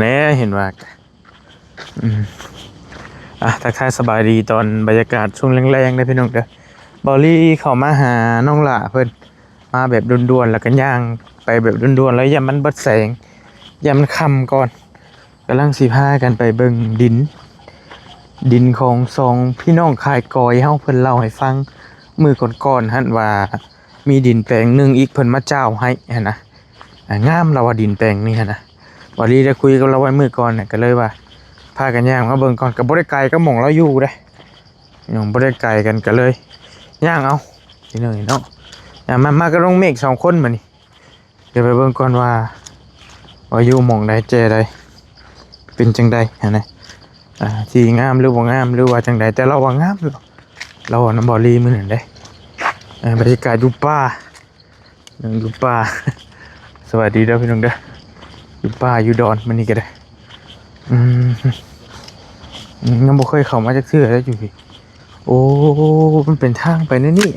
เนี้เห็นว่าอืมทักทายสบายดีตอนบรรยากาศช่วงแรงๆได้พี่น้องเด้อบอลลี่เข้ามาหาน้องหล่าเพิ่นมาแบบด่วนๆแล้วก็ย่างไปแบบด่วนๆแล้วอย่ามันเบิดแสงอย่ามันค่ำก่อนกำลังสิพากันไปเบิ่งดินของสองพี่น้องคายกอยเฮาเพิ่นเล่าให้ฟังมือก่อนๆหั่นว่ามีดินแปลงหนึงอีกเพิ่นมาเจ้าให้หั่นนะงามแล้วว่าดินแปลงนี้หั่นนะบอลลี่ได้คุยกับเราไว้มื้อก่อนน่ะก็เลยว่าพากันย่างมาเบิ่งก่อนก็บ่ได้ไกลก็หม่องเราอยู่เด้ยังบ่ได้ไกลกันก็เลยย่างเอาทีนึงเนาะมาก็ลงเมฆ2คนมื้อนี้เดี๋ยวไปเบิ่งก่อนว่าอยู่หม่องใดเจใดเป็นจังได๋หั่นนะที่งามหรือบ่งามหรือว่าจังใดแต่เราว่างามอยู่เราว่าน้ำบ่อลีมื้อนั้นเด้บรรยากาศอยู่ป่าอยู่ป่าสวัสดีเด้อพี่น้องเด้ออยู่ป่าอยู่ดอนมื้อนี้ก็ได้ยังบ่เคยเข้ามาจักเทื่อแล้วอยู่พี่โอ้มันเป็นทางไปนี่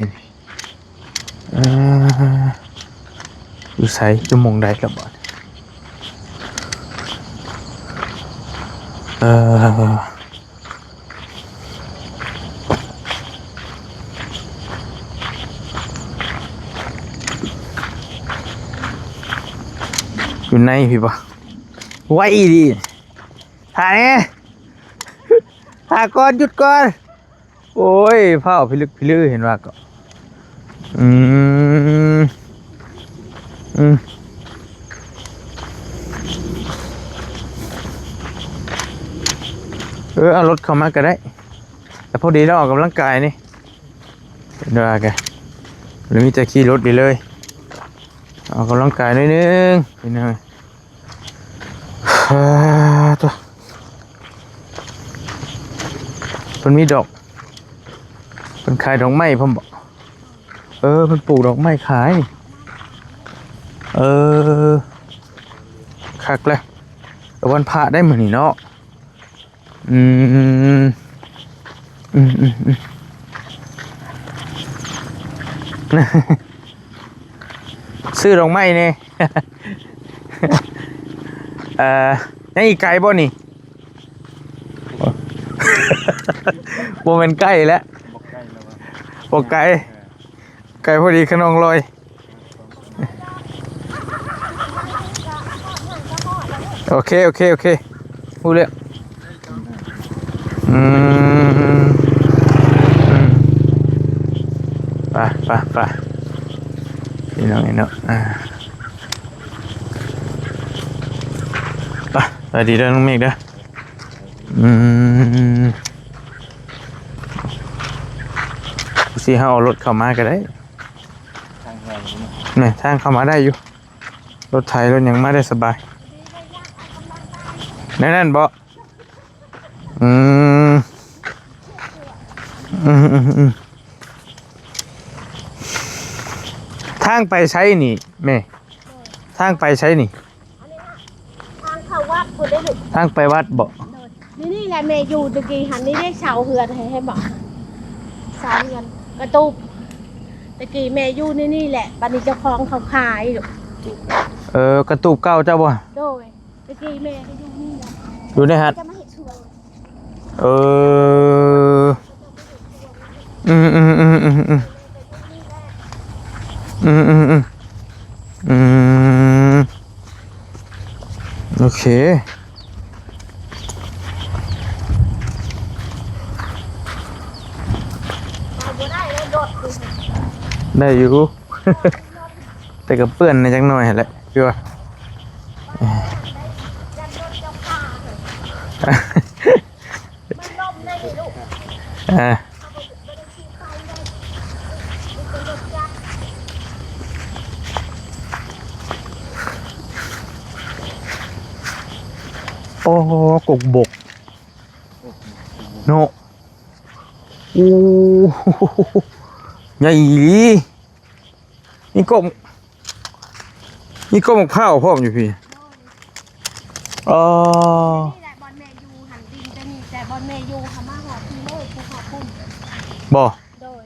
อยู่ไสอยู่หม่องใดล่ะบ่อยู่ในพี่ปะไว้ดิถ่ายเนี่ยถ่ายก่อนหยุดก่อนโอ้ยเผาพิลึกพิลือเห็นว่าก็เอารถเข้ามาก็ได้แต่พอดีเราออกกำลังกายนี่เดี๋ยวแกหรือมีจะขี่รถไปเลยออกกำลังกายนิดนึงนิดนึงตัวมันมีดอกมันขายดอกไม้ผมบอกมันปลูกดอกไม้ขายคักเลยแต่วันพระได้เหมือนนี่เนาะซื้อดอกไม้เนี่ยยังอีกไกลบ่นี่บ่เป็นใกล้แล้วบ่ไกลไกลพอดีขนองลอยโอเคพูดเลยไปนี่น้องไปดีเด้อน้องเมฆเด้อสิเฮาเอารถเข้ามาก็ได้นี่ทางเข้ามาได้อยู่รถไถรถยังมาได้สบายนั่นบ่ทางไปใช้นี่แม่ทางไปใช้นี่ทางเข้าวัดพูดได้หรือทางไปวัดบ่นี่แหละแม่อยู่ตะกี้หันนี่ได้เสาเหือนให้บอกเสาเหือนกระตุกตะกี้แม่อยู่นี่แหละบัดนี้เจ้าของเขาขายกระตูบเก่าเจ้าบ่โดยตะกี้แม่ก็อยู่นี่แหละอยู่ในฮัทโอเคได้อยู่ แต่กับเปื้อนในจังหน่อยแหละพี่ว่าโอ้โหกกบกโนอู้ใหญ่นี่กบหมกข้าวพ่อมอยู่พี่นี่แหละบอลแมยูหันดินจะมีแต่บอลแมยูทำมากกว่าที่เลยภูเขาพุ่มบ่โดย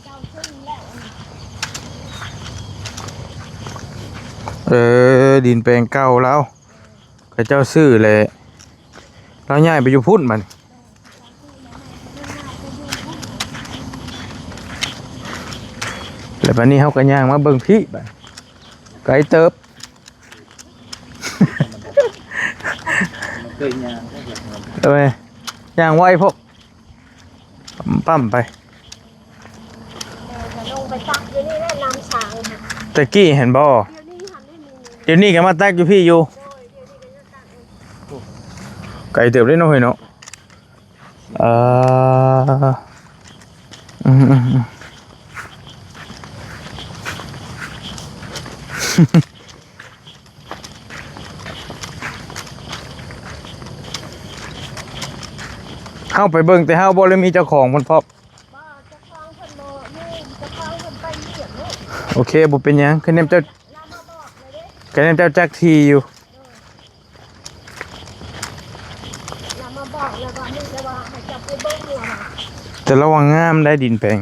เจ้าขึ้นแล้ว ดินแปลงเก่าแล้วเขาเจ้าซื้อแหละเราย้ายไปอยู่พุ่นมันแล้วบัดนี้เฮาก็ย่างมาเบิ่งพี่บัดไกลเติบ เคยยาง เอ้ยย่างไว้พวกปั๊มไป จะลงไปตักอยู่นี่แหละน้ำช้างค่ะ ตะกี้เห็นบ่ เดี๋ยวนี้หันได้มี เดี๋ยวนี้ก็มาตักอยู่พี่อยู่ โดยเดี๋ยวนี้ก็จะตักเอง ไกลเติบได้เนาะเฮ้ยเนาะอืมเฮาไปเบิ่งแต่เฮาบ่เลยมีเจ้าของเพิ่นพร้อม บ่จะคล้องคนโมนี่จะคล้องคนไปเหยียบลูก โอเคบ่เป็นหยังคะแนนเจ้า เรามาบอกเลยเด้ คะแนนเจ้าจักทีอยู่ เรามาบอกเลยว่านี่จะว่าให้จับไปเบิ้งหัวมา แต่ระวังงามได้ดินแปลง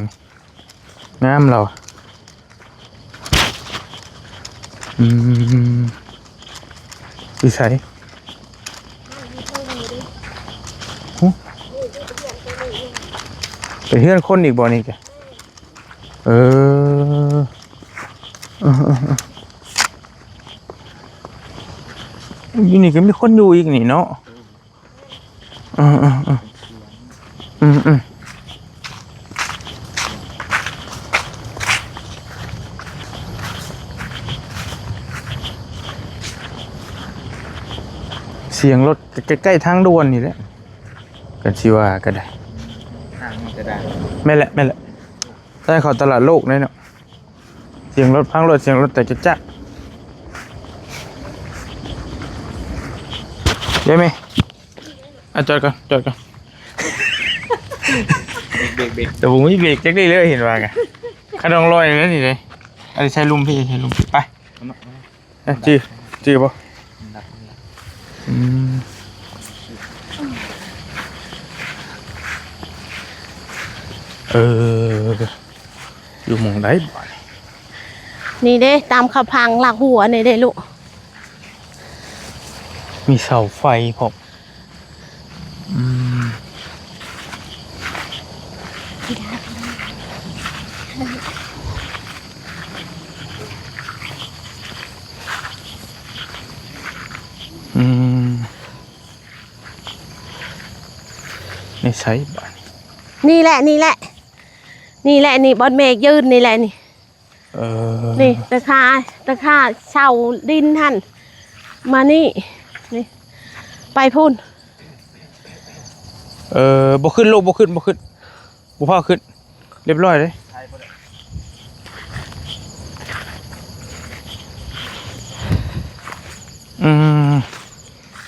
งามเราวิสัย ให้มีเท่านี้ดิ หึ นี่ที่เปลี่ยนตัวนี้ ไปเฮือนคนอีกบ่นี่แกเอออยู่นี่ก็มีคนอยู่อีกนี่เนาะเสียงรถใกล้ๆทางด่วนนี่แหละกันสิว่าก็ได้ ทางมันจะได้ ไม่นแหละได้เขอตลาดโลกเลยเนาะเสียงรถพังรถเสียงรถแต่จะได้ไหมจอดก่อนเบรก แต่ผมไม่เบรกจักได้เลยเห็นว่าไงขนองลอยเลยนี่เลยอันนี้ใช้ลุมพี่ไปจีป่ะอยู่หมองได้บ่ นี่เด้ตามขับพังหลักหัวนี่เด้ลูก มีเสาไฟผมในใช้บ้าน นี่แหละนี่บอลเมฆยืนนี่แหละนี่นี่ตะขาเช่าดินท่านมานี่ไปพุ่น บ่ขึ้นลูกบ่ขึ้นบ่พาขึ้นเรียบร้อยเลย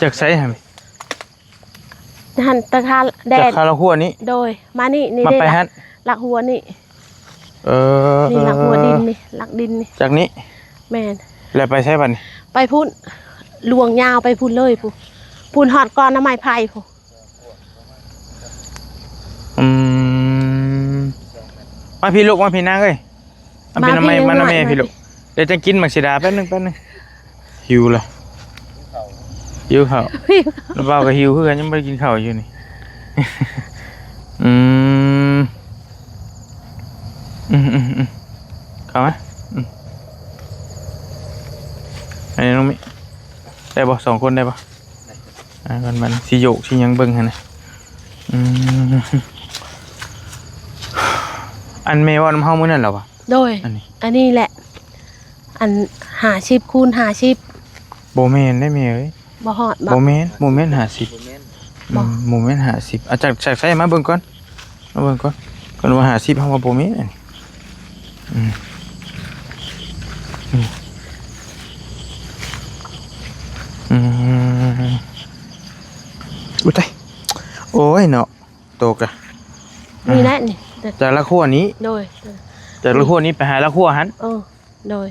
จากไซส์ฮะ ท่านตะขาแด จาก ด คาราหัวนี้ โดยมานี่ มาไปฮัท หลักหัวนี่ นี่หลักหัวดินนี่หลักดินนี่ จากนี้ แม่น แล้วไปใช้บัดนี้ ไปพุ่นลวงยาวไปพุ่นเลยพุ่นหอดก้อนน้ำไม้ไผ่พุ่น มาพี่ลูกมาพี่นางเอ้ยมาพี่น้ำไม้มาน้ำแม่พี่ลูกเดี๋ยวจะกินหมักสีดาแป๊บนึงหิวเลยหิวข้าวแล้วเบากับหิวเพื่อนยังไม่ได้กินข้าวอยู่นี่เข้าไหมอันนี้น้องมิได้ป่ะ2 คนได้ป่ะมันสิโยกสิยังเบิ่งฮะนะอันเมวอนเฮามื้อนั่นเหรอวะ โดย อันนี้แหละ อัน50 คูณ 50 โบแมนได้เมเอ้ย บ่ฮอด โบแมน50โบแมน50อาจากใส่มาเบิ่งก่อนก่อนว่า50เฮาว่าโบแมนอันนี้อุ้ยตายโอ้ยเนาะตกอะ นี่แหละนี่ จากละขั้วนี้ โดย จากละขั้วนี้ไปหาละขั้วหัน โดย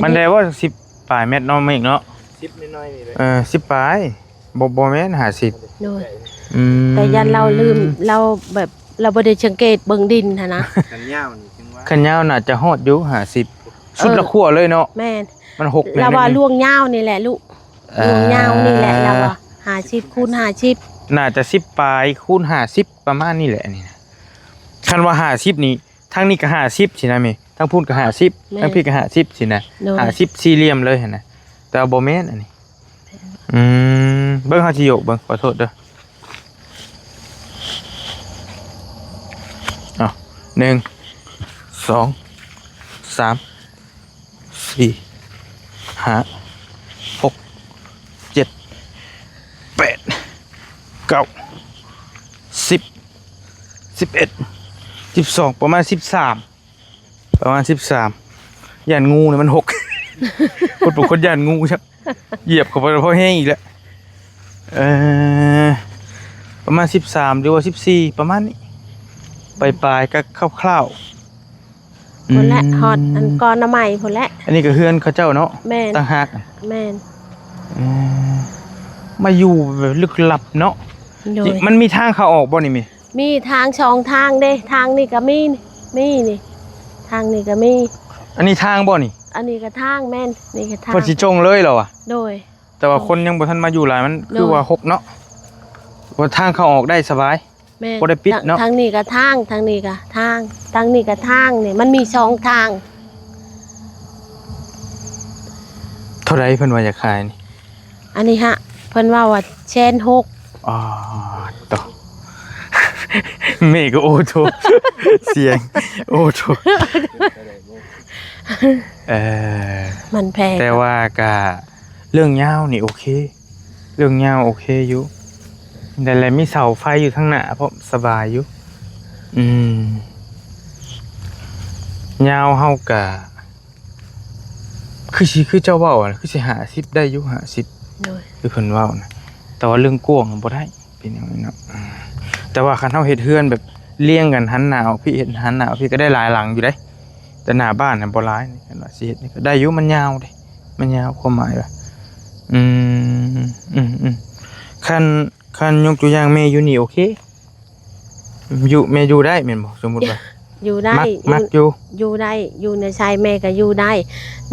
มันได้ว่า10 ปลายเม็ดเนาะไม่อีกเนาะ 10น้อยๆนี่เลย 10 ปลายบ่แม่น50 โดยแต่ยันเราลืมเราแบบเราบ่ได้สังเกตเบิ่งดินหั่นนะ ขันยาวนี่จึงว่า ขันยาวน่าจะฮอดอยู่50ชุดละขั้วเลยเนาะ แม่น มันหก เราว่าล่วงยาวนี่แหละลูกล่วงยาวนี่แหละเราว่า50คูณ50น่าจะ10ปลายคูณ50ประมาณนี้แหละนี่นะคันว่า50นี่ทั้งนี้ก็50สินะแม่ทั้งพูดก็50ทั้งพี่ก็50สินะ50สี่เหลี่ยมเลยหั่นน่ะแต่บ่แม่นอันนี้เบิ่งเฮาสิยกเบิ่งขอโทษเด้อ1 2 3 4 5 6 7 8 9 10 11 12ประมาณ13ย่านงูเนี่ยมัน6คนปกคนย่านงูครับเหยียบเข้าไปเพราะแห้งอีกแล้วประมาณ13หรือว่า14ประมาณนี้ปลายๆก็คร่าวๆ พุ่นละฮอดอันก่อนน้ำใหม่พุ่นละ อันนี้ก็เฮือนเขาเจ้าเนาะ แม่น ต่างหาก แม่น มาอยู่แบบลึกลับเนาะ โดย มันมีทางเข้าออกบ่นี่มี มีทางช่องทางเด้ทางนี่ก็มีนี่ทางนี่ก็มี อันนี้ทางบ่นี่ อันนี้ก็ทางแม่นนี่ก็ทาง เพิ่นสิจงเลยเหรอวะ โดย แต่ว่าคนยังบ่ทันมาอยู่หลายมันคือ โดย ว่าหกเนาะว่าทางเข้าออกได้สบาย แม่น บ่ได้ปิดเนาะ ทางนี้ก็ทางทางนี้ก็ทางทางนี้ก็ทางนี่มันมีช่องทาง เท่าไรเพิ่นว่าจะขายนี่ อันนี้ฮะเพิ่นว่าแชน6 อ๋อต่อ เมฆก็โอโท เสียงโอโทมันแพง แต่ว่าก็เรื่องยาวนี่โอเค เรื่องยาวโอเคอยู่แต่แล้วมีเสาไฟอยู่ข้างหน้าเพราะสบายอยู่ยาวเฮากะคือเจ้าเว้าน่ะคือสิ50ได้อยู่50 โดย คือเพิ่นเว้านะแต่ว่าเรื่องกว้างบ่ได้เป็นอย่างนี้เนาะแต่ว่าคันเฮาเฮ็ดเฮือนแบบเลี้ยงกันหันหน้าออกพี่เฮ็ดหันหน้าออกพี่ก็ได้หลายหลังอยู่เด้แต่หน้าบ้านน่ะบ่หลายนี่คันว่าสิเฮ็ดนี่ก็ได้อยู่มันยาวเด้มันยาวความหมายว่าคันยกตัวอย่างแม่อยู่นี่โอเคอยู่แม่อยู่ได้แม่นบ่สมมุติว่า อยู่ได้ มักอยู่ อยู่ได้อยู่ในชายแม่ก็อยู่ได้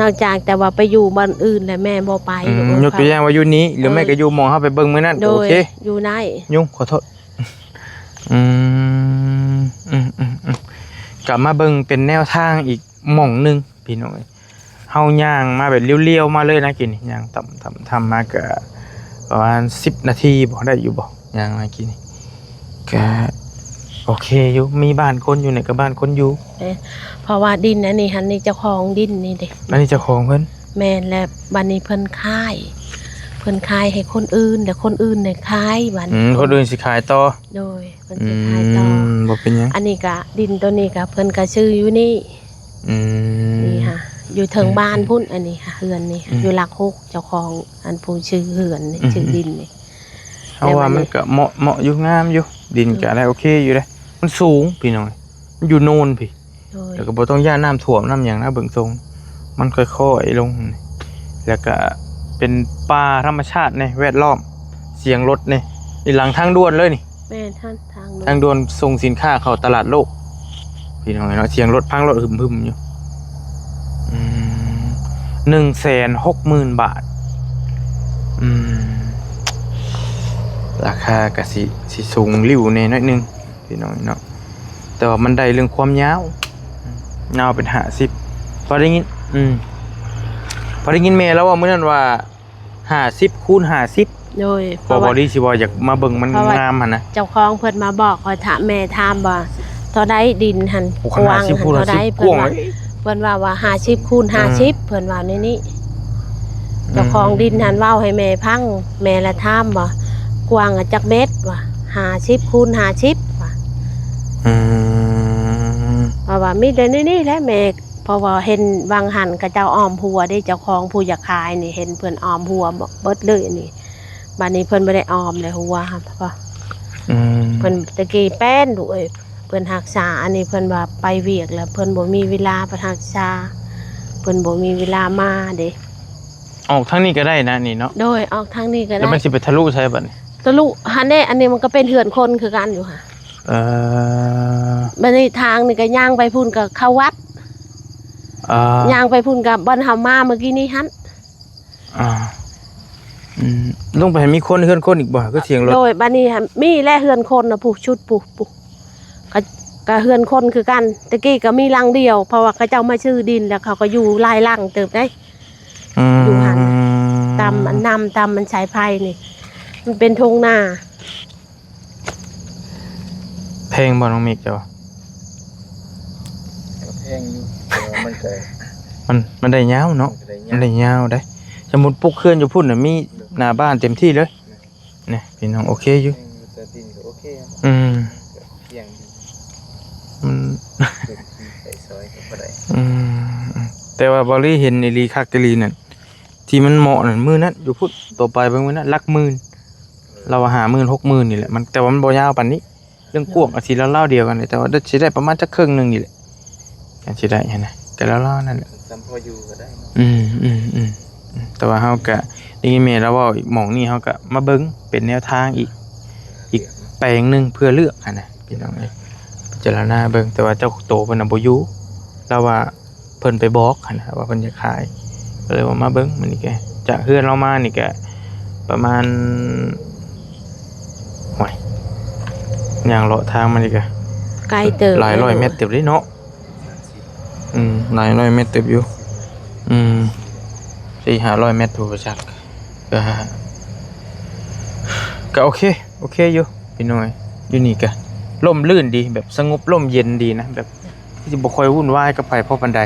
นอกจากแต่ว่าไปอยู่บ้านอื่นแล้วแม่บ่ไป ยกตัวอย่างว่าอยู่นี้หรือแม่ก็อยู่หมองเฮาไปเบิ่งมื้อนั้น โด โอย เค อยู่ได้ ยุ่งขอโทษกลับมาเบิ่งเป็นแนวทางอีกหม่องหนึงพี่น้องเฮาย่างมาแบบเลี้ยวๆมาเลยนะกินย่างทำมาก็ประมาณ10นาทีบ่ได้อยู่บ่ย่างมากินก็โอเคอยู่มีบ้านคนอยู่ไหนก็บ้านคนอยู่ เพราะว่าดินอันนี้หันนี่เจ้าของดินนี่เด้ อันนี้เจ้าของเพิ่น แม่นและบัดนี้เพิ่นขายให้คนอื่นแต่คนอื่นเนี่ยขายบัด คนอื่นสิขายต่อ โดยเพิ่นสิขายต่อ บ่เป็นหยัง อันนี้ก็ดินตัวนี้ก็เพิ่นก็ชื่ออยู่นี่นี่ค่ะอยู่เทิงบ้านพุ่นอันนี้ค่ะเฮือนนี่อยู่หลัก6เจ้าของอันผู้ชื่อเฮือนนี่ชื่อดินนี่ เพราะว่ามันก็เหมาะอยู่งามอยู่ดินก็ได้โอเคอยู่เด้มันสูงพี่น้องมันอยู่โน่นพี่ โดย แล้วก็บ่ต้องย่าน้ำท่วมน้ำหยังนะเบิ่งทรงมันค่อยๆลงแล้วก็เป็นป่าธรรมชาตินี่แวดล้อมเสียงรถนี่หลังทางด่วนเลยนี่ แม่นท่านทาง ทางด่วนส่งสินค้าเข้าตลาดโลกพี่น้องเนาะเสียงรถพังรถหึมๆอยู่160,000 บาทราคาก็สิสูงริ้วแน่น้อยนึงพี่น้องเนาะแต่ว่ามันได้เรื่องความยาวเป็น50พอได้ยินพอได้ยินแม่แล้วว่ามื้อนั้นว่า50คูณ50 โดยเพ บ่ ราะ บ่ ว่า ดีสิบ่อยากมาเบิ่งมันงามหั่นนะ เจ้าของเพิ่นมาบอกคอยถามแม่ถามว่าเท่าใดดินหัน โอ้ ก ขนา ว้า ด ง 10คูณ เท่าใด 50กว้างเลย เพิ่นว่า50คูณ50เพิ่นว่าในนี้เจ้าของดินหันเว้าให้แม่พังแม่ละถามว่ากว้างจักเม็ดว่า50คูณ50ว่าเพราะว่ามีแต่นี่แหละแม่เพราะว่าเห็นบางหันกับเจ้าอ้อมหัวได้เจ้าของผู้อยากขายนี่เห็นเพิ่นอ้อมหัวเบิดเลยนี่บัดนี้เพิ่นบ่ได้อ้อมเลยหัวครับเพราะเพิ่นตะกี้แป้นด้วยเพิ่นรักษาอันนี้เพิ่นว่าไปเวียกแล้วเพิ่นบ่มีเวลาไปรักษาเพิ่นบ่มีเวลามาเด้ ออกทางนี้ก็ได้นะนี่เนาะ โดยออกทางนี้ก็ แล้ว ได้ มันสิไปทะลุใช่บัดนี้ ตะลุหันแน่อันนี้มันก็เป็นเหือนคนคือกันอยู่ค่ะบัดนี้ทางนี่ก็ย่างไปพุ่นก็เข้าวัด ย่างไปพุ่นกับบ่อนเฮามาเมื่อกี้นี้หั่น ลงไปให้มีคนเฮือนคนอีกบ่ก็เถียงรถโดยบัดนี้หั่นมีและเฮือนคนน่ะผู้ชุดผู้ก็เฮือนคนคือกันตะกี้ก็มีหลังเดียวเพราะว่าเขาเจ้ามาชื่อดินแล้วเขาก็อยู่หลายหลังเติบได้อยู่หั่นตามมันนำตามมันสายไฟนี่มันเป็นทุ่งนา เพลงบ่น้องมิกจ้ะ แพงอยู่แต่ว่ามันก็ มันได้ยาวเนาะมันได้ยาวได้สมมุติปลูกเขื่อนอยู่พุ่นน่ะมีหน้าบ้านเต็มที่เลยนี่พี่น้องโอเคอยู่ แพงอยู่แต่ดินก็โอเคอะ เพียงดี มัน เก็บที่ใส่ซอยก็บ่ได้ แต่ว่าบอลลี่เห็นในรีคักกะลีนั่นที่มันเหมาะนั่นมื้อนั้นอยู่พุ่นต่อไปเบิ่งมื้อนั้นหลักหมื่นเราหา10,000 60,000นี่แหละมันแต่ว่ามันบ่ยาวปานนี้เรื่องกวางอาทิตย์ละเล่าเดียวกันเลยแต่ว่าสิได้ประมาณจักครึ่งนึงนี่แหละกันสิได้หั่นน่ะก็แล้วเล่านั่นแหละ จำพออยู่ก็ได้เนาะ แต่ว่าเฮาก็นี่แม่เราเว้าอีกหม่องนี้เฮาก็มาเบิ่งเป็นแนวทางอีกแปลงหนึงเพื่อเลือกหั่นน่ะพี่น้องเอ้ยพิจารณาเบิ่งแต่ว่าเจ้าโตเพิ่นน่ะบ่อยู่เราว่าเพิ่นไปบอกหั่นน่ะว่าเพิ่นจะขายก็เลยว่ามาเบิ่งมันนี่แกจากเฮือนเรามานี่ก็ประมาณโอ้ยย่างเลาะทางมันนี่ก็ ไกลเติบ หลายร้อยเมตรเต็มเลยเนาะหลายร้อยเมตรเต็มอยู่400-500 เมตรถูกประจักก็โอเคอยู่พี่น้อยอยู่นี่ก็ร่มรื่นดีแบบสงบร่มเย็นดีนะแบบที่จะบ่ค่อยวุ่นวายกับไผพอปานใด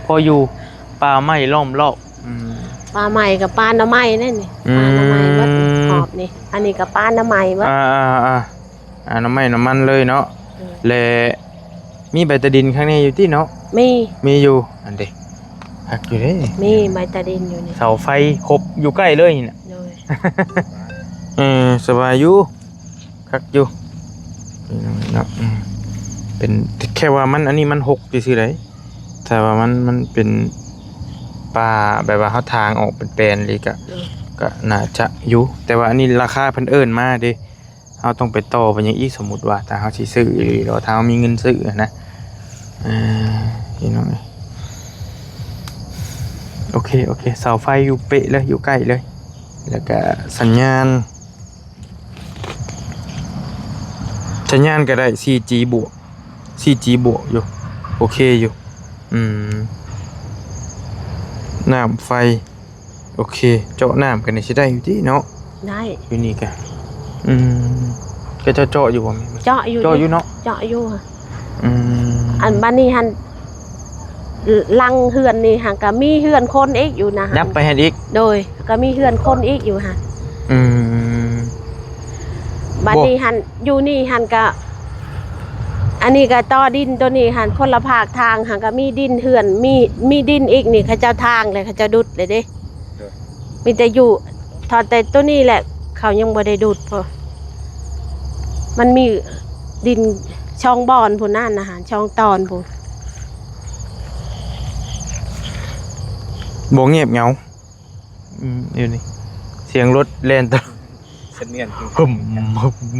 พออยู่ป่าไม้ล้อมรอบ ปลาใหม่กับปลาหน้ำไม้นั่นนี่ปลาหน้ำไม้วัดขอบนี่อันนี้กับปลาหน้ำไม้วัด น้ำไม้น้ำมันเลยเนาะและมีใบตะดินข้างในอยู่ที่เนาะ มีอยู่อันเด้หักอยู่เด้ มีใบตะดินอยู่นี่ เสาไฟครบอยู่ใกล้เลยน่ะ โดย สบายอยู่คักอยู่เนาะเป็นแค่ว่ามันอันนี้มันหกซื่อๆไดแต่ว่ามันเป็นป่าแบบว่าเฮาทางออกเป็นแปลนเลยก็น่าจะอยู่แต่ว่าอันนี้ราคาเพิ่นเอิ้นมาเด้เฮาต้องไปต่อไปยังอีกสมมุติว่าถ้าเฮาสิซื้อหรือว่าถ้าเฮามีเงินซื้อนะพี่น้องโอเคเสาไฟอยู่เป๊ะเลยอยู่ใกล้เลยแล้วก็สัญญาณก็ได้ 4G บวก 4G บวกอยู่โอเคอยู่น้ำไฟโอเคเจาะน้ำกันนี่สิได้อยู่ที่เนาะ ได้ อยู่นี่กันก็เจาะอยู่บ่แม่ เจาะอยู่ เนาะ เจาะอยู่ค่ะอันบ้านนี้หันลังเฮือนนี่หันก็มีเฮือนคนอีกอยู่นะ ยับไปให้อีก โดยก็มีเฮือนคนอีกอยู่ค่ะบ้านนี้หันอยู่นี่หันก็อันนี้ก็ต่อดินตัวนี้หันคนละภาคทางหันก็มีดินเฮือนมีดินอีกนี่เขาเจ้าทางเลยเขาเจ้าดุดเลยเด้มีแต่อยู่ทอดแต่ตัวนี้แหละเขายังบ่ได้ดุดเพราะมันมีดินช่องบอนพูนนั่นนะฮะช่องตอนพูน บ่เงียบเหงาอยู่นี่เสียงรถแล่นตลอด เสนียนจริง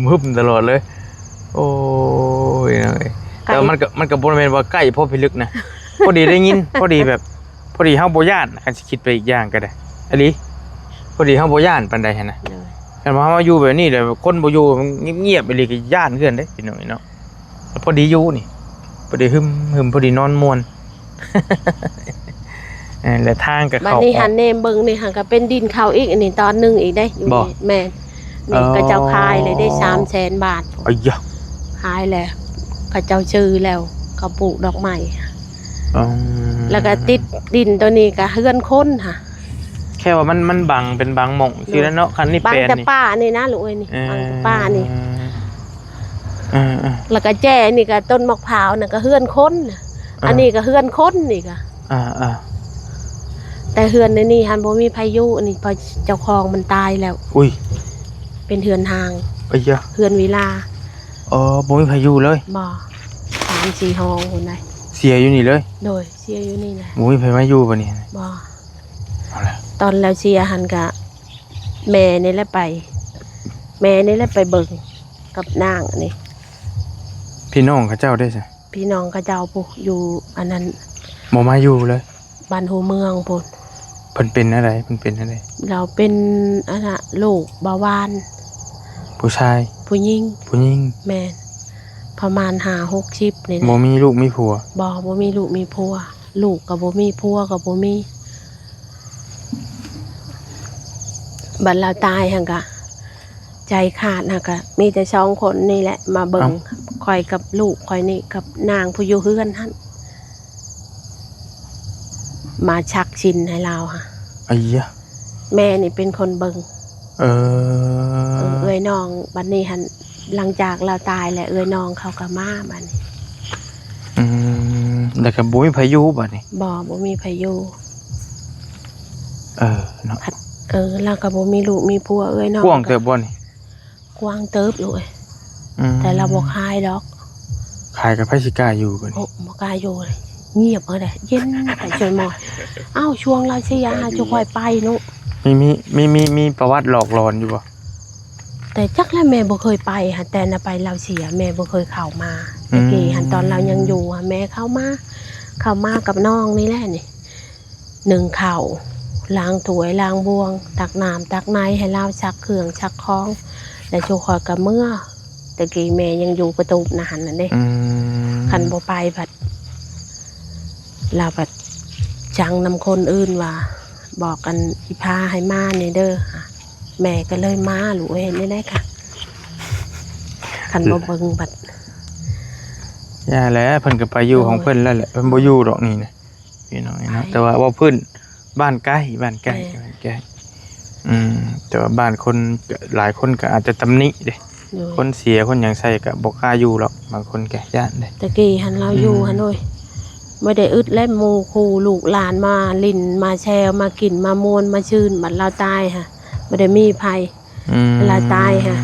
หึมตลอดเลยโอ้ยแต่มันก็บ่แม่นว่าใกล้พอพิลึกนะพอดีได้ยินพอดีแบบพอดีเฮาบ่ย่านคันสิคิดไปอีกอย่างก็ได้อันนี้พอดีเฮาบ่ย่านปานใดหั่นน่ะคันว่าเฮาอยู่แบบนี้แหละคนบ่อยู่เงียบๆไปเลยก็ย่านเกินเด้พี่น้องเนาะพอดีอยู่นี่พอดีหึมพอดีนอนม่วน และทางกับ บัด เขา นี้หันเนมเบิ่งนี่หันก็เป็นดินเขาอีกอันนี้ตอนหนึงอีกได้อยู่ บ่ นี่แม่นนี่ก็เจ้าขายเลยได้300,000 บาท อ้ยะ ขายแล้วก็เจ้าชื่อแล้วเขาปลูกดอกไม้แล้วก็ติดดินตัวนี้ก็เฮือนคนค่ะ แค่ว่ามันบังเป็นบางหม่องสิแล้วเนาะคันนี้ บาง แปลน แต่ นี่ ป้านี่นะลูกเอ้ยนี่บางแต่ป้านี่ เออ แล้วก็แจ้นี่ก็ต้นมะพร้าวน่ะก็เฮือนคนน่ะอันนี้ก็เฮือนคนนี่ก็ แต่เฮือนในนี่หันบ่มีพายุอันนี้พอเจ้าของมันตายแล้ว อุ้ย เป็นเฮือนห่าง อ้ยะ เฮือนวิลา บ่มีพายุเลย บ่3-4 ห้องคนใด เสียอยู่นี่เลย โดยเสียอยู่นี่แหละ บ่มีไผมาอยู่บ่นี่ บ่ เอาล่ะ ตอนแล้วเสียหันก็แม่นี่แหละไปเบิ่งกับนางอันนี้ พี่น้องเขาเจ้าได้ซะ พี่น้องเขาเจ้าผู้อยู่อันนั้น บ่มาอยู่เลย บ้านหัวเมืองพุ่น เพิ่นเป็นอะไรเพิ่นเป็นอะไร เราเป็นอันน่ะลูกเบาหวาน ผู้ชาย ผู้หญิง ผู้หญิง แม่นประมาณ5-60นี่แห บ่ ละ มีลูกมีผัว บ่มีลูกมีผัวลูกก็บ่มีผัวก็บ่มีบัดเราตายหั่นก็ใจขาดหั่นก็มีแต่2คนนี่แหละมาเบิ่งข่อยกับลูกข่อยนี่กับนางผู้อยู่เฮือนหั่นมาชักชินให้เราค่ะ ไอ้ยะ แม่นี่เป็นคนเบิ่ง เออ เอ้ยน้องบัดนี้หั่นหลังจากเราตายแล้วเอ้ยน้องเขาก็มาบัดนี้ แล้วก็บ่มีพายุบัดนี้ บ่มีไผอยู่ เนาะ เราก็บ่มีลูกมีผัวเอ้ยน้อง กว้างเติบบ่นี่ กว้างเติบลูกเอ้ย อืม แต่เราบ่คายดอก ขายกับไผสิกล้าอยู่บัด โอ้ นี้ บ่กล้าอยู่เลยเงียบเด้เย็นแต่จนหมดอ้าวช่วงเราสิยาจะค่อยไปนุ มีประวัติหลอกหลอนอยู่บ่ แต่จักแล้วแม่บ่เคยไปค่ะแต่น่ะไปเราเสียแม่บ่เคยเข้ามาตะกี้หันตอนเรายังอยู่แม่เข้ามากับน้องนี่แหละนี่นึ่งข้าวล้างถ้วยล้างบวงตักน้ำตักไนให้เราชักเครื่องชักของแล้วจูคอยกับเมื่อตะกี้แม่ยังอยู่ประตูนานนั่นเด้คันบ่ไปบัดเราบัดจังนำคนอื่นว่าบอกกันอีพาให้มานี่เด้อค่ะแม่ก็เลยมาหลูกเห็นได้ค่ะคันบ่เบิ่งบัด ย่าแล้วเพิ่นก็ไปอยู่ของเพิ่นแล้วแหละเพิ่นบ่อยู่ดอกนี่นะพี่น้องเนาะแต่ว่าเพิ่นบ้านใกล้แต่ว่าบ้านคนหลายคนก็อาจจะตำหนิเด้คนเสียคนหยังใส่ก็บ่กล้าอยู่หรอกบางคนก็ย่านเด้ ตะกี้หันเราอยู่หันโอ้ยไม่ได้อึดและหมู่คู่ลูกหลานมาลิ้นมาแชวมากินมามวนมาชื่นบัดเราตายค่ะบ่ได้มีภัยเวลาตายค่ะ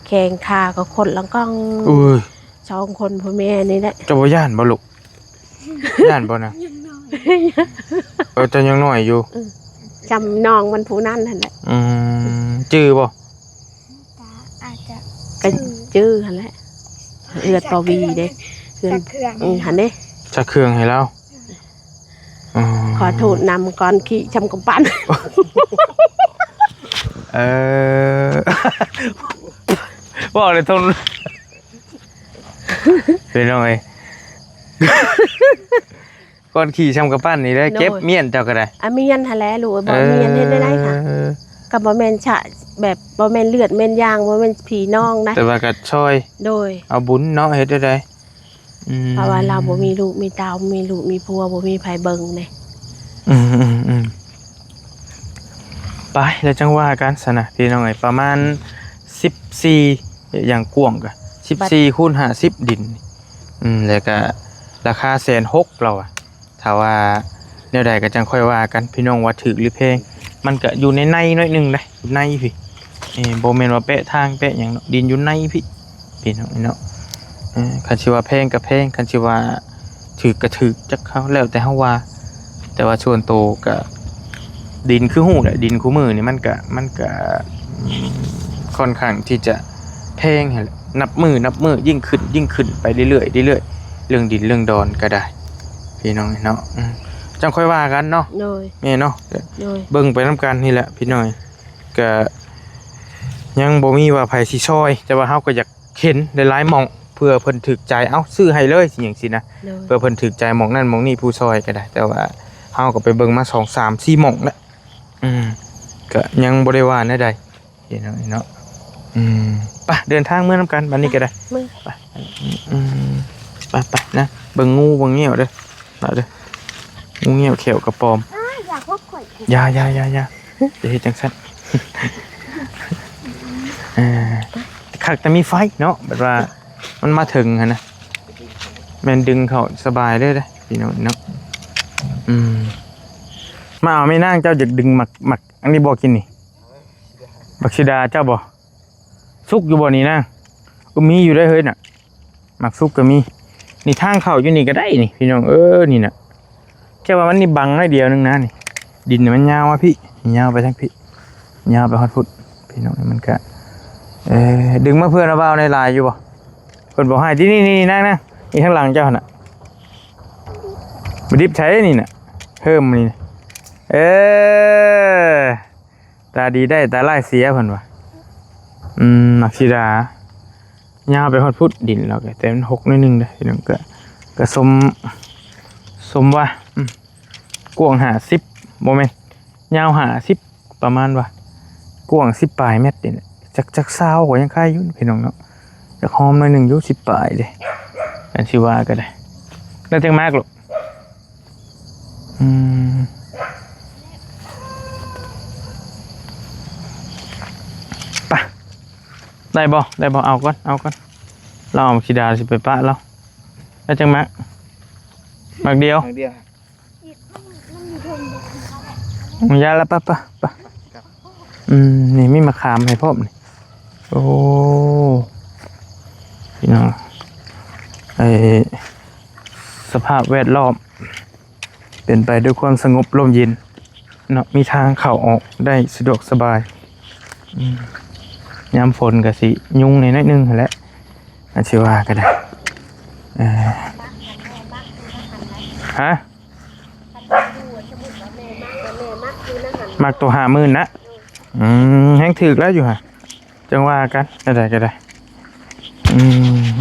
แข่งขาก็คนละก้อง อุ้ย 2คนพ่อแม่นี่แหละ เจ้าบ่ย่านบ่ลูกย่านบ่นะแต่ยังน้อยอยู่ จำน้องมันผู้นั้นนั่นแหละ จื้อบ่ อาจจะ ก็จื้อหั่นแหละเอือดปวีเด้เพื่อนหันเด้ จักเครื่องให้เรา ขอโทษนำก่อนขี้ชำกำปั้น บอกเลยทนเป็นยังไงก่อนขี่ช้ำกระปั้นนี่ได้เก็บเมียนเจ้าก็ได้ เมียนหั่นแหละลูกบ่เมียนเฮ็ดได้ค่ะกับบ่แม่นฉะแบบบ่แม่นเลือดแม่นยางบ่แม่นผีน้องนะ แต่ว่าก็ช่วย โดย เอาบุญเนาะเฮ็ดได้เพราะว่าเราบ่มีลูกมีเต้ามีลูกมีผัวบ่มีไผเบิ่งเด้ไปแล้วจังว่ากันซะนะพี่น้องเอ้ยประมาณ14อย่างกว้างก็14คูณ50ดินแล้วก็ราคา160,000เราอะถ้าว่าแนวใดก็จังค่อยว่ากันพี่น้องว่าถูกหรือแพงมันก็อยู่ในน้อยนึงเด้อยู่ในพี่บ่แม่นว่าเป๊ะทางเป๊ะหยังเนาะดินอยู่ในพี่น้องเนาะคันสิว่าแพงก็แพงคันสิว่าถูกก็ถูกจักเขาแล้วแต่เฮาว่าแต่ว่าส่วนโตก็ดินคือฮู้แหละดินคู่มือนี่มันก็ค่อนข้างที่จะแพงหั่นแหละนับมือยิ่งขึ้นไปเรื่อยๆเรื่องดินเรื่องดอนก็ได้พี่น้องเนาะจังค่อยว่ากันเนาะแม่เนาะเบิ่งไปนำกันนี่แหละพี่น้อยก็ยังบ่มีว่าไผสิช่วยแต่ว่าเฮาก็อยากเห็นหลายๆหม่องเพื่อเพิ่นถูกใจเอ้าซื้อให้เลยสิหยังสินะเพื่อเพิ่นถูกใจหม่องนั้นหม่องนี้ผู้ช่วยก็ได้แต่ว่าเฮาก็ไปเบิ่งมา2 3 4หม่องแล้วก็ยังบ่ได้ว่าแนวใดพี่น้อยเนาะไปเดินทางเมื่อนำกันบัดนี้ก็ได้ไปนะเบิ่งงูเบิ่งเงี้ยวเด้อมาเด้องูเงี้ยวเขียวกระปอมอยากว่าข่อย ยาจะเฮ็ดจังซั่นคักแต่มีไฟเนาะแบบว่ามันมาถึงหั่นนะแม่นดึงเข้าสบายเลยเด้อพี่น้องเนาะมาเอาไม่นั่งเจ้าอยากดึงหมักอันนี้บ่กินนี่บักชิดาเจ้าบ่สุกอยู่บ่นี่นะก็มีอยู่ได้เฮ้ยน่ะหมักสุกก็มีนี่ทางเข้าอยู่นี่ก็ได้นี่พี่น้องนี่น่ะแค่ว่ามันนี่บังได้เดียวนึงนะนี่ดินมันยาวอ่ะพี่ยาวไปทั้งพี่ยาวไปฮอดพุทธพี่น้องมันก็ดึงมาเพื่อนเอาเบาในลายอยู่บ่เพิ่นบอกให้ที่นี่นั่งนี่ข้างหลังเจ้าน่ะ บดิบใช้นี่น่ะเพิ่มนี่ตาดีได้ตาไล่เสียเพิ่นว่ะมักชิดายาวไปฮอดพุดดินแล้วก็แต่มันหกนิดนึงเด้อพี่น้องก็สมว่ากว้าง50บ่แม่นยาว50ประมาณว่ากว้าง10ปลายเมตรนี่แหละจัก20ก็ยังคายอยู่พี่น้องเนาะจักหอมหน่อยนึงอยู่10ปลายเด้อันสิว่าก็ได้แล้วจังมากลูกปะได้บ่เอาก่อนเราเอาขี้ดาสิไปปะเราแล้วจังมักเดียว ทางเดียว มันยาละปะนี่มีมะขามให้พ่อมนี่โอ้พี่น้องสภาพแวดล้อมเป็นไปด้วยความสงบร่มเย็นเนาะมีทางเข้าออกได้สะดวกสบายยามฝนก็สิยุ่งในนิดนึงแหละอาชีวาก็ได้ฮะมักตัว50,000นะแห้งถึกแล้วอยู่ฮะจังว่ากันก็ได้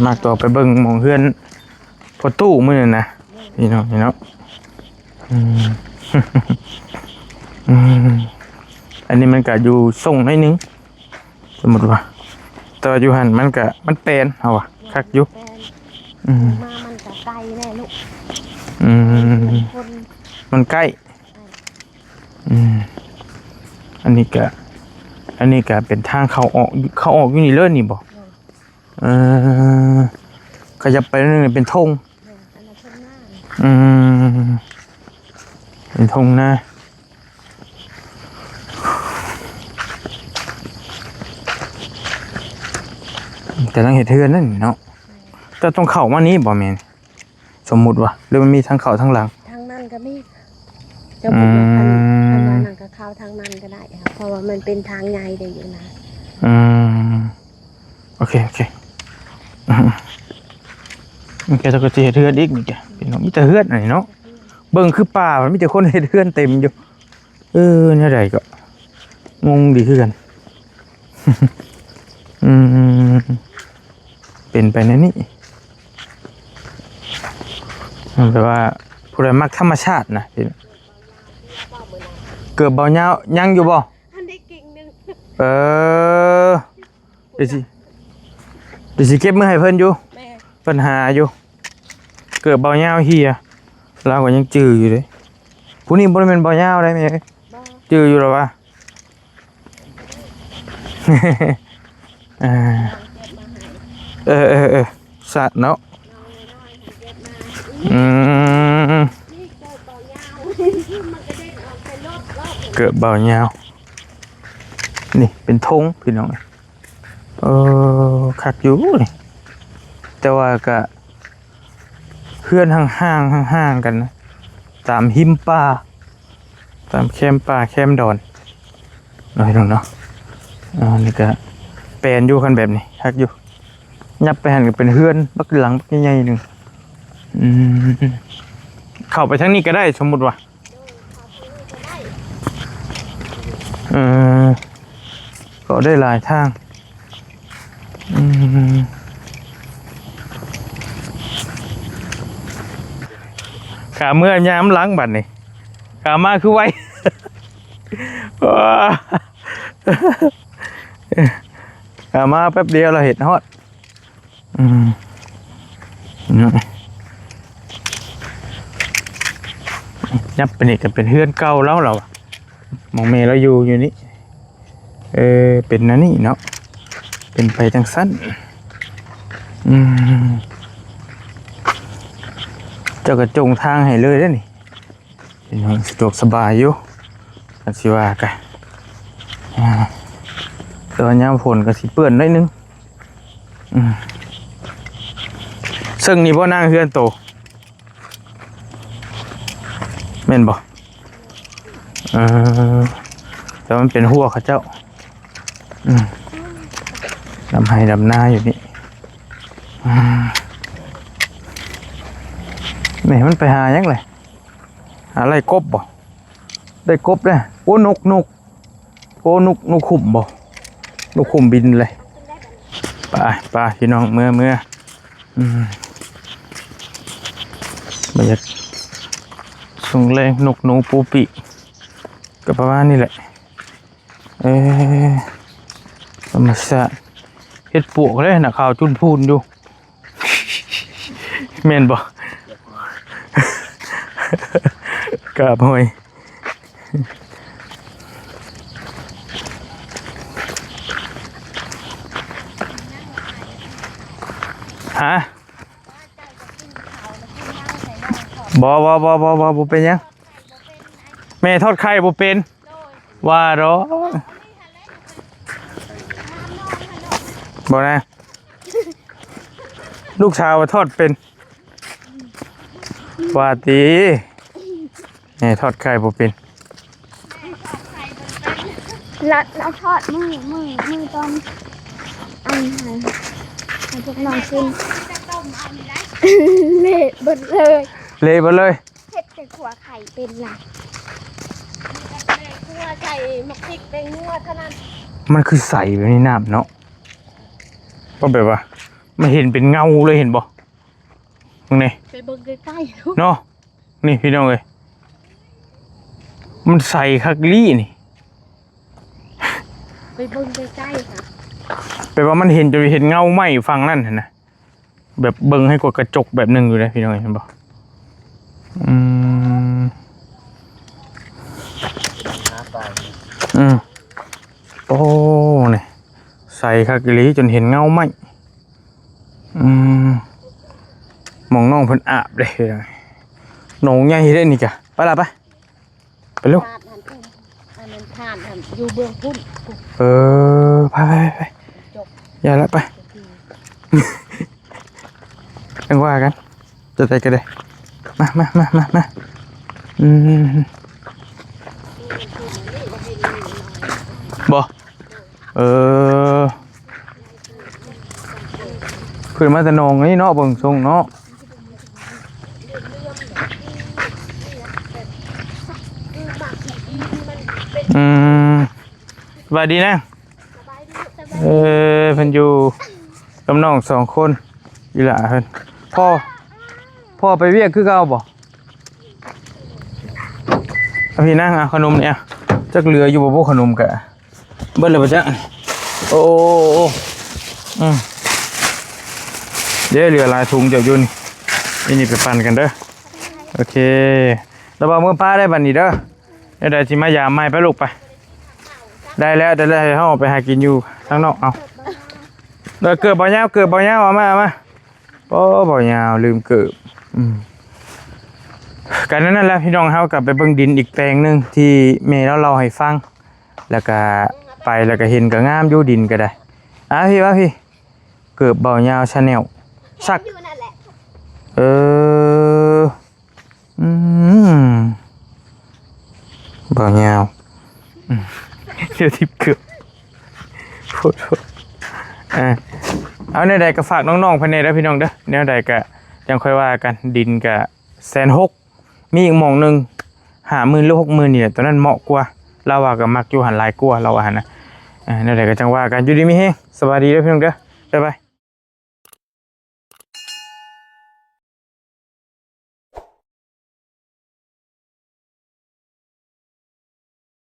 มักตัวไปเบิ่งหมองเฮือนพอตู้มื้อนั่นนะพี่น้องอันนี้มันก็อยู่ส่งนิดนึงสมมติว่าตัวอยู่หันมันเป็นเอาวะคักอยู่มามันจะไกลแน่ลูกมันใกล้อันนี้ก็เป็นทางเข้าออกอยู่นี่เลยนี่บ่ขยับไปนั่นเป็นธงเป็นธงนะแต่ต้องเห็ดเทือนนั่นเนาะแต่ต้องเข่ามานี้บ่แม่นสมมุติว่าหรือมันมีทั้งเข่าทั้งหลังทางนั้นก็มีจะบอกว่าทางนั้นก็เข้าทางนั้นก็ได้ครับเพราะว่ามันเป็นทางใหญ่ได้อยู่นะโอเคมันแกจะก็จะเห็ดเทือนอีกนี่แกพี่น้องมีแต่เทือนไหนเนาะเบิ่งคือป่ามันมีแต่คนเห็ดเทือนเต็มอยู่เนี่ยใดก็งงดีคือกันเป็นไปในนี้แปลว่าผู้ใดมักธรรมชาตินะเกิดเบาเงายังอยู่บ่อันได้กิ่งนึงเดี๋ยวสิเก็บมือให้เพิ่นอยู่ปัญหาอยู่เกิดเบาเงาเฮียเราก็ยังจื้ออยู่เลยผู้นี้บ่ได้เป็นเบาเงาได้มั้ยจื้ออยู่หรอวะสัตว์เนาะเกิดเบาเงานี่เป็นธงพี่น้องคักอยู่นี่แต่ว่าก็เพื่อนห่างกันนะตามหิมป่าตามแคมป่าแคมดอนน้อยลงเนาะนี่ก็แปลนอยู่กันแบบนี้คักอยู่ยับไปหันกับเป็นเฮือนบักหลังบักใหญ่ๆหนึ่งเข้าไปทั้งนี้ก็ได้สมมุติว่าก็ได้หลายทางขาเมื่อยามล้างบัดนี่ขามาคือไว้ขามาแป๊บเดียวเราเห็นฮอดยับไปนี่ก็เป็นเฮือนเก่าแล้วเรามองเมย์เราอยู่นี่เป็นนั่นนี่เนาะเป็นไปทางสั้นเจ้ากระจงทางให้เลยได้นี่เป็นสะดวกสบายอยู่กันสิว่ากันตอนยามฝนก็สิเปื้อนได้นึงซึ่งนี่บ่นั่งเฮือนโตแม่นบ่แต่มันเป็นหัวเขาเจ้าดำไห้ดำหน้าอยู่นี่แม่มันไปหายังไง อะไรกบบ่ได้กบเลยโอ้นกโอ้นกขุ่มบ่นกขุ่มบินเลยไปพี่น้องเมื่อบรรยากาศส่งแรงนกหนูปูปีก็ประมาณนี้แหละธรรมชาติเฮ็ดปวกเลยนะข่าวจุนพูนอยู่แม่นบ่กราบห้อยฮะบ่เป็นยังแม่ทอดไข่บ่เป็นว่าหรอบ่นะลูกชาวทอดเป็นว่าตีแม่ทอดไข่บ่เป็นแล้วทอดมือตอนอันไหนให้พวกน้องกินเละเบิดเลย เละไปเลย เฮ็ดแต่ขัวไข่เป็นล่ะ ขัวใส่หมกพริกเป็นงัวเท่านั้น มันคือใสแบบนี้น้ำเนาะก็แบบว่าไม่เห็นเป็นเงาเลยเห็นบ่ตรงนี้ ไปเบิ่งใกล้ๆ เนาะนี่พี่น้องเอ้ยมันใสคักลี่นี่ ไปเบิ่งใกล้ๆค่ะ แปลว่ามันเห็นจะเห็นเงาไหมฟังนั่นเห็นนะแบบเบิ่งให้กดกระจกแบบหนึ่งอยู่เลยพี่น้องเห็นบ่โอ้เนี่ยใส่คักอีหลีจนเห็นเงาไหมมองน้องเพิ่นอาบเลยหนองใหญ่ได้นี่กะไปละไปเร็ว ทานหันพุ่นอันนั้นทานหันอยู่เบื้องพุ่น ไปอย่าละไปยังว่ากันจะไปกันเลยมาบ่ขึ้นมาแต่นองนี่เนาะเบิ่งทรงเนาะสบายดีนะเพิ่นอยู่กับน้อง2 คนอีหล่าเพิ่นพ่อไปเวียกคือเก่าบ่เอาพี่นั่งเอาขนมเนี่ยจักเหลืออยู่บ่พวกขนมกะเบิดเลยบ่จ๊ะโอ้เดี๋ยวเหลือหลายถุงเดี๋ยวอยู่นี่ไปปั่นกันเด้อโอเคระวังมือป้าได้บัดนี้เด้อเดี๋ยวสิมายามใหม่ไปลูกไปได้แล้วเฮาไปหากินอยู่ข้างนอกเอาเกิดบ่ยาวเอามาโอ้บ่ยาวลืมเกิดกันนั่นแหละพี่น้องเฮากลับไปเบิ่งดินอีกแปลงนึงที่แม่เราให้ฟังแล้วก็ไปแล้วก็เห็นก็งามอยู่ดินก็ได้พี่เกิดบ่ยาวชาแนลสักบ่ยาวเดี๋ยวทิพย์เกือบโทษเอาในใดก็ฝากน้องๆภายในแล้วพี่น้องเด้อแนวใดก็ยังค่อยว่ากันดินก็160,000มีอีกหม่องนึง50,000หรือ60,000นี่แหละตอนนั้นเหมาะกว่าเราว่าก็มักอยู่หันหลายกว่าเราว่าหั่นนะแนวใดก็จังว่ากันอยู่ดีมีแฮงสวัสดีเด้อพี่น้องเด้อบ๊ายบาย